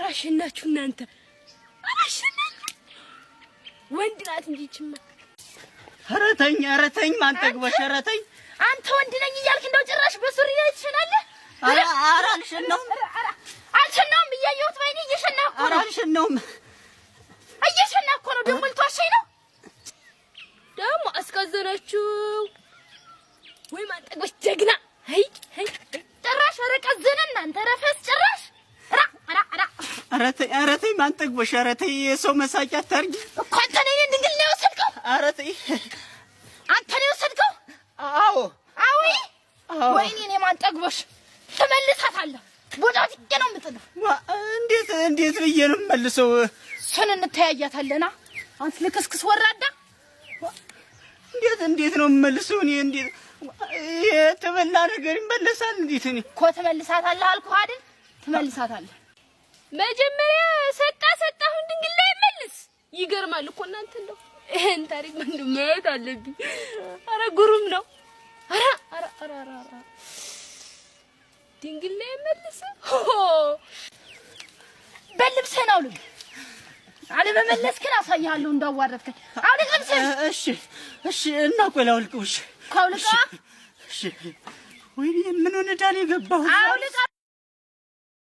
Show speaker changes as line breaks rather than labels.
ራሽናችሁ እናንተ ራሽናችሁ ወንድ ናት እንጂ ይችማ
ኧረ ተኝ ማን ጠግበሽ ኧረ ተኝ
አንተ ወንድ ነኝ እያልክ እንደው ጭራሽ በሱሪ ላይ ትሸናለህ
ኧረ አልሸናውም
እያየሁት ባይኔ እየሸናህ እኮ
ኧረ አልሸናውም
እየሸናህ እኮ ነው ደግሞ ልትዋሸኝ ነው ደግሞ አስቀዘናችሁ ወይ ማን ጠግበሽ ጀግና አይ ጭራሽ ኧረ ቀዘነን እናንተ ረፈስ ጭራሽ
ኧረ ተይ ማን ጠግበሽ ኧረ ተይ የሰው መሳቂያ አታርጊ
እኮ አንተ ነኝ ድንግል ነው የወሰድከው
ኧረ ተይ
አንተ ነው የወሰድከው
አዎ
ወይኔ እኔ ማን ጠግበሽ ትመልሳታለህ ቦታው ነው የምጥለው
እንዴት ብዬ ነው የምመልሰው
እሱን እንተያያታለና አንተ ልክስክስ ወራዳ
እንዴት ነው የምመልሰው እኔ እንዴት የተበላ ነገር ይመለሳል እንዴት እኔ
እኮ ትመልሳታለህ አልኩህ አይደል ትመልሳታለህ መጀመሪያ ሰጣሁን ድንግል ላይ መልስ ይገርማል እኮ እናንተ እንደው ይሄን ታሪክ ምንድን ማለት አለብኝ አረ ጉሩም ነው አረ ድንግል ላይ መልስ በልብስህን አውልቅ አለመመለስክን አሳይሃለሁ እንዳዋረድከኝ አውልቅ ልብስህን
እሺ እና ቆይ ላውልቀው እሺ
ካውልቃ
እሺ ወይኔ ምን ሆነ ዳል የገባው
አውልቃ